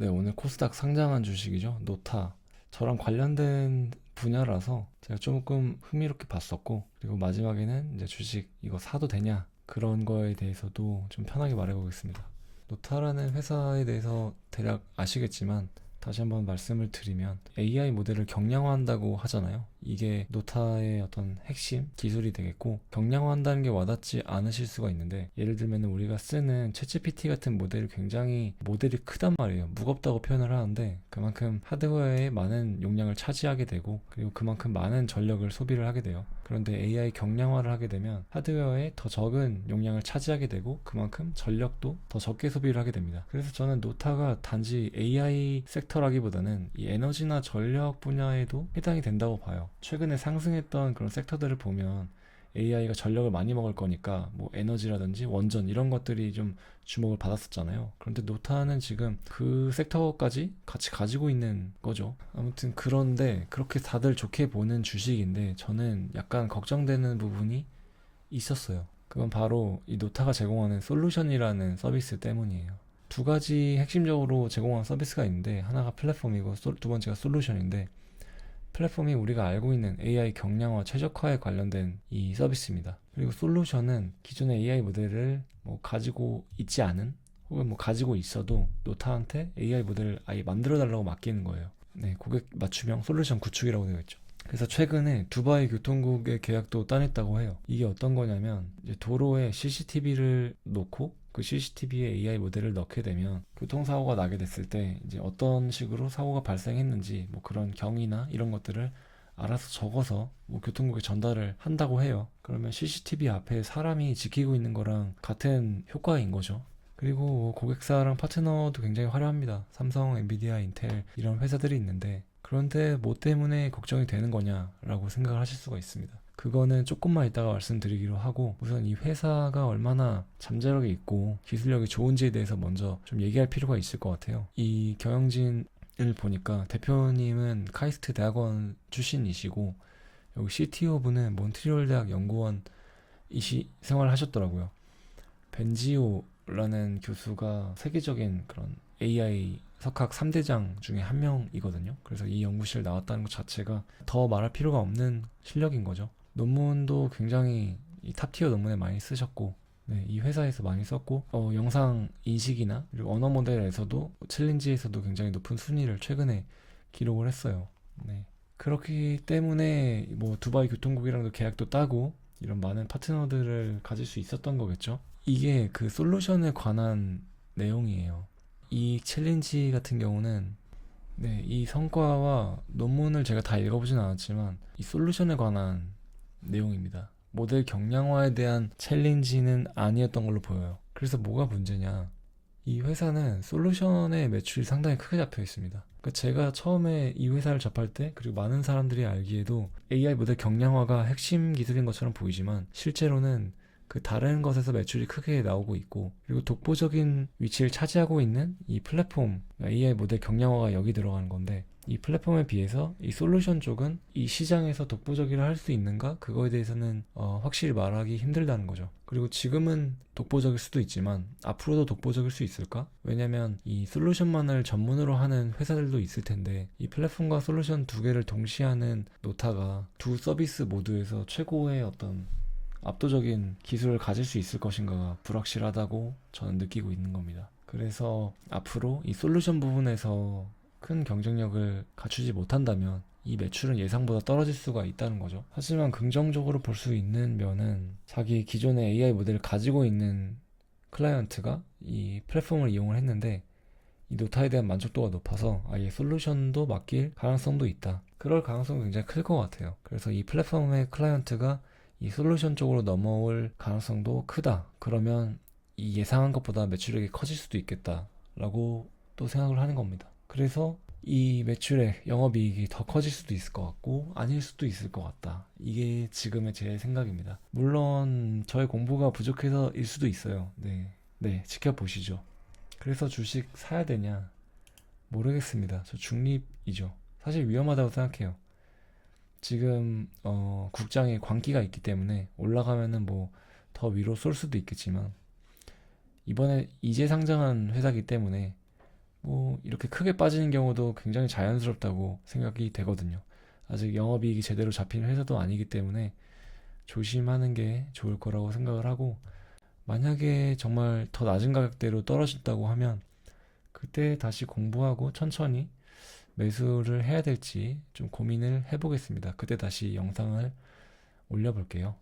네, 오늘 코스닥 상장한 주식이죠. 노타. 저랑 관련된 분야라서 제가 조금 흥미롭게 봤었고, 그리고 마지막에는 이제 주식 이거 사도 되냐? 그런 거에 대해서도 좀 편하게 말해보겠습니다. 노타라는 회사에 대해서 대략 아시겠지만, 다시 한번 말씀을 드리면 AI 모델을 경량화한다고 하잖아요. 이게 노타의 어떤 핵심 기술이 되겠고, 경량화한다는 게 와닿지 않으실 수가 있는데, 예를 들면 우리가 쓰는 챗GPT 같은 모델이 굉장히 모델이 크단 말이에요. 무겁다고 표현을 하는데 그만큼 하드웨어에 많은 용량을 차지하게 되고, 그리고 그만큼 많은 전력을 소비를 하게 돼요. 그런데 AI 경량화를 하게 되면 하드웨어에 더 적은 용량을 차지하게 되고, 그만큼 전력도 더 적게 소비를 하게 됩니다. 그래서 저는 노타가 단지 AI 섹터라기보다는 이 에너지나 전력 분야에도 해당이 된다고 봐요. 최근에 상승했던 그런 섹터들을 보면 AI가 전력을 많이 먹을 거니까 뭐 에너지라든지 원전 이런 것들이 좀 주목을 받았었잖아요. 그런데 노타는 지금 그 섹터까지 같이 가지고 있는 거죠. 아무튼 그런데 그렇게 다들 좋게 보는 주식인데 저는 약간 걱정되는 부분이 있었어요. 그건 바로 이 노타가 제공하는 솔루션이라는 서비스 때문이에요. 두 가지 핵심적으로 제공하는 서비스가 있는데, 하나가 플랫폼이고 두 번째가 솔루션인데, 플랫폼이 우리가 알고 있는 AI 경량화, 최적화에 관련된 이 서비스입니다. 그리고 솔루션은 기존의 AI 모델을 뭐 가지고 있지 않은, 혹은 뭐 가지고 있어도 노타한테 AI 모델을 아예 만들어 달라고 맡기는 거예요. 네, 고객 맞춤형 솔루션 구축이라고 되어 있죠. 그래서 최근에 두바이 교통국의 계약도 따냈다고 해요. 이게 어떤 거냐면, 이제 도로에 CCTV를 놓고 그 CCTV에 AI 모델을 넣게 되면 교통사고가 나게 됐을 때 이제 어떤 식으로 사고가 발생했는지 뭐 그런 경위나 이런 것들을 알아서 적어서 뭐 교통국에 전달을 한다고 해요. 그러면 CCTV 앞에 사람이 지키고 있는 거랑 같은 효과인 거죠. 그리고 고객사랑 파트너도 굉장히 화려합니다. 삼성, 엔비디아, 인텔 이런 회사들이 있는데, 그런데 뭐 때문에 걱정이 되는 거냐라고 생각을 하실 수가 있습니다. 그거는 조금만 이따가 말씀드리기로 하고, 우선 이 회사가 얼마나 잠재력이 있고 기술력이 좋은지에 대해서 먼저 좀 얘기할 필요가 있을 것 같아요. 이 경영진을 보니까 대표님은 카이스트 대학원 출신이시고, 여기 CTO 분은 몬트리올 대학 연구원 생활을 하셨더라고요. 벤지오라는 교수가 세계적인 그런 AI 석학 3대장 중에 한 명이거든요. 그래서 이 연구실 나왔다는 것 자체가 더 말할 필요가 없는 실력인 거죠. 논문도 굉장히 이 탑티어 논문에 많이 쓰셨고, 네, 이 회사에서 많이 썼고, 영상 인식이나 그리고 언어 모델에서도 챌린지에서도 굉장히 높은 순위를 최근에 기록을 했어요. 네. 그렇기 때문에 뭐 두바이 교통국이랑도 계약도 따고 이런 많은 파트너들을 가질 수 있었던 거겠죠. 이게 그 솔루션에 관한 내용이에요. 이 챌린지 같은 경우는, 네, 이 성과와 논문을 제가 다 읽어보진 않았지만 이 솔루션에 관한 내용입니다. 모델 경량화에 대한 챌린지는 아니었던 걸로 보여요. 그래서 뭐가 문제냐? 이 회사는 솔루션의 매출이 상당히 크게 잡혀 있습니다. 그러니까 제가 처음에 이 회사를 접할 때, 그리고 많은 사람들이 알기에도 AI 모델 경량화가 핵심 기술인 것처럼 보이지만 실제로는 그 다른 것에서 매출이 크게 나오고 있고, 그리고 독보적인 위치를 차지하고 있는 이 플랫폼, AI 모델 경량화가 여기 들어가는 건데, 이 플랫폼에 비해서 이 솔루션 쪽은 이 시장에서 독보적이라 할 수 있는가? 그거에 대해서는 확실히 말하기 힘들다는 거죠. 그리고 지금은 독보적일 수도 있지만 앞으로도 독보적일 수 있을까? 왜냐면 이 솔루션만을 전문으로 하는 회사들도 있을 텐데, 이 플랫폼과 솔루션 두 개를 동시에 하는 노타가 두 서비스 모두에서 최고의 어떤 압도적인 기술을 가질 수 있을 것인가가 불확실하다고 저는 느끼고 있는 겁니다. 그래서 앞으로 이 솔루션 부분에서 큰 경쟁력을 갖추지 못한다면 이 매출은 예상보다 떨어질 수가 있다는 거죠. 하지만 긍정적으로 볼 수 있는 면은, 자기 기존의 AI 모델을 가지고 있는 클라이언트가 이 플랫폼을 이용을 했는데 이 노타에 대한 만족도가 높아서 아예 솔루션도 맡길 가능성도 있다. 그럴 가능성이 굉장히 클 것 같아요. 그래서 이 플랫폼의 클라이언트가 이 솔루션 쪽으로 넘어올 가능성도 크다. 그러면 이 예상한 것보다 매출액이 커질 수도 있겠다라고 또 생각을 하는 겁니다. 그래서 이 매출액, 영업이익이 더 커질 수도 있을 것 같고 아닐 수도 있을 것 같다. 이게 지금의 제 생각입니다. 물론 저의 공부가 부족해서일 수도 있어요. 네, 지켜보시죠. 그래서 주식 사야 되냐? 모르겠습니다. 저 중립이죠. 사실 위험하다고 생각해요. 지금 국장에 광기가 있기 때문에 올라가면은 뭐 더 위로 쏠 수도 있겠지만, 이번에 이제 상장한 회사이기 때문에 뭐 이렇게 크게 빠지는 경우도 굉장히 자연스럽다고 생각이 되거든요. 아직 영업이익이 제대로 잡힌 회사도 아니기 때문에 조심하는 게 좋을 거라고 생각을 하고, 만약에 정말 더 낮은 가격대로 떨어진다고 하면 그때 다시 공부하고 천천히 매수를 해야 될지 좀 고민을 해보겠습니다. 그때 다시 영상을 올려볼게요.